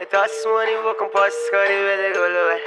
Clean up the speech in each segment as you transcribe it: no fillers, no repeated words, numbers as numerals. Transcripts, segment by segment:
تاسمانی بکن پاسکاری بده گلو بر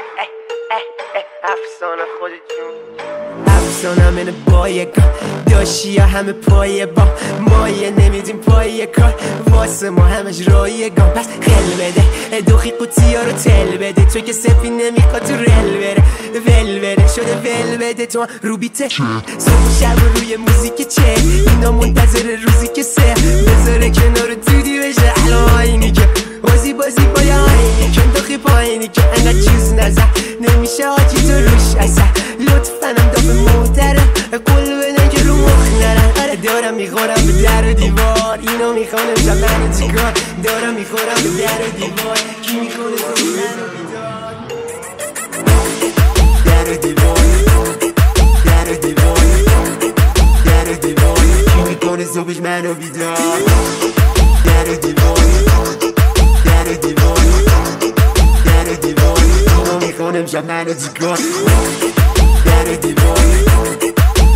افسانه خودتون افسانه منه بایگا داشی یا همه پایه با مایه نمیدیم پایه کار واسه ما همش رایگان پس خل بده دوخی قوطی ها رو تل بده تو که سپی نمیخواد تو رل بره ول بره شده ول بده تو رو بیته صبح شب روی موزیک چه اینا منتظر روزی که سه بذاره کنار دودی بشه الان اینی که بازی با یا آینی که دوخی پایینی که انقدر چیز نزن نمیشه آجی تو روش اصلا لطفا هم دافه محترم قول بدن که رو مخ نرم آره دارم میخورم به در و دیوار اینو میخوانم شب منو چیکار دارم میخورم به در و دیوار کی میکنه تو منو بیدار در و دیوار در و دیوار در و دیوار کی میکنه صبحش منو بیدار در و دیوار در و دیوار در و دیوار اینو میخوانم شب منو چیکار در و دیوار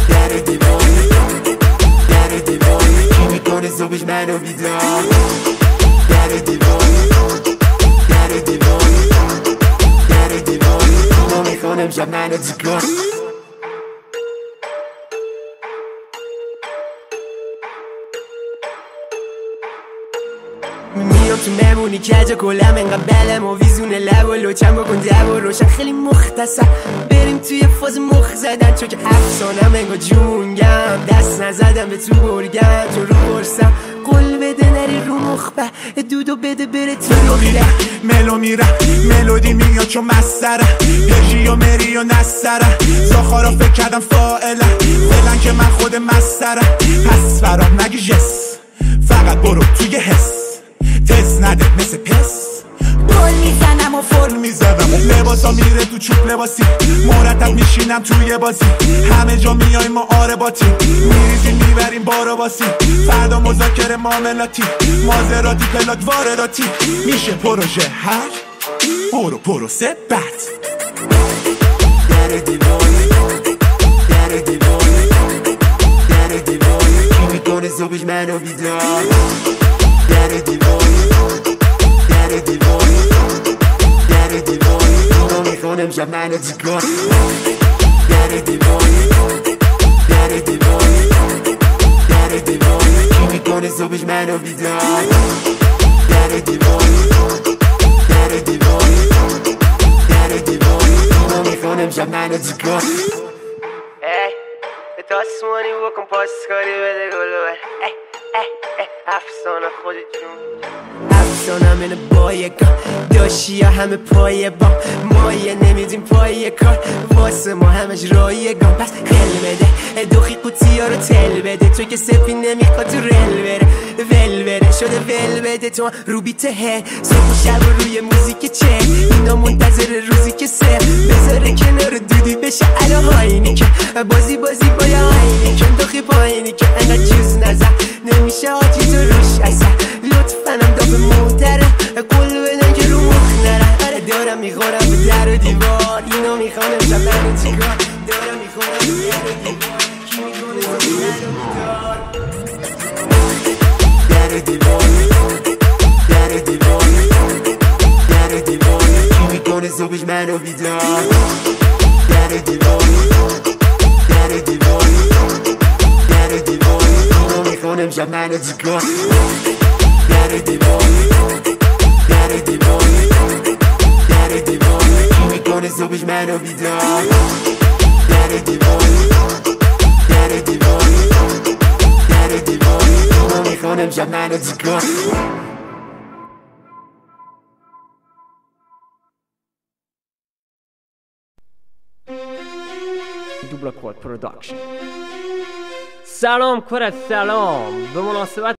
در و دیوار در و دیوار کی میکنه صبحش منو بیدار در و دیوار در و دیوار در و دیوار اینو میخوانم شب منو چیکار میام تو مهمونی کجا کلم انقدر بلم و ویزونه لب و لوچم بکن دب و روشن خیلی مختصر بریم توی فاز مخ زدن چون که افسانم انگار جونگم دست نزدم به تو برگم تو رو برسم قول بده نری رو مخبه دودو بده بره تو رو میره ملو میره ملودی میاد چون مسره هجی و مری و نسره زاخارا فکر کردم فائله فعلا که من خود مسره پس فرام نگی جس فقط برو توی حس تست نده مثل پس گل میزنم و فرم میزنم لباسا میره تو چوب لباسی مرتب میشینم توی بازی همه جا میایم ما آره باتی میریزیم میبریم بارو باسی فردا مذاکره معاملاتی مازراتی پلاک وارداتی میشه پروژه هر برو پروسه بد در دیوار در دیوار در دیوار کی میکنه صبحش منو بیدار در دیوار در دیوار در دیوار اینو میخوانم شب منو چیکار در دیوار در دیوار در دیوار کی میکنه صبحش منو بیدار در دیوار در دیوار در دیوار اینو میخوانم شب منو چیکار تاسمانی بکن پاسکاری بده گلو بر افسانه خودتون افسانه منه بایگا داشی یا همه پایه با مایه نمیدیم پایه کار واسه ما همش رایگان پس خل بده دوخی قوطی ها رو تل بده تو که سپی نمیخواد تو رل بره ول بره شده ول بده تو رو بیته صبح شب روی موزیک چه اینا منتظر روزی که سه بذاره کنار دودی بشه الان آینی که بازی با یا آینی که دوخی پایینی که انقدر چیز نزن نمیشه آجی تو روش اصلا لطفا هم دافه محترم قول بدن که رو مخ نرم آره دارم میخورم به در و دیوار اینو میخوانم شب منو چیکار دارم میخورم به در و دیوار کی میکنه صبح منو بیدار در دیوار در دیوار در دیوار کی میکنه صبحش منو بیدار در دیوار در دیوار در دیوار اینو میخوانم شب منو چیکار در دیوار در دیوار در دیوار کی میکنه صبحش منو بیدار در دیوار در دیوار در دیوار اینو میخوانم شب منو چیکار دوبلاکواد پروداکشن. سلام کره سلام به مناسبت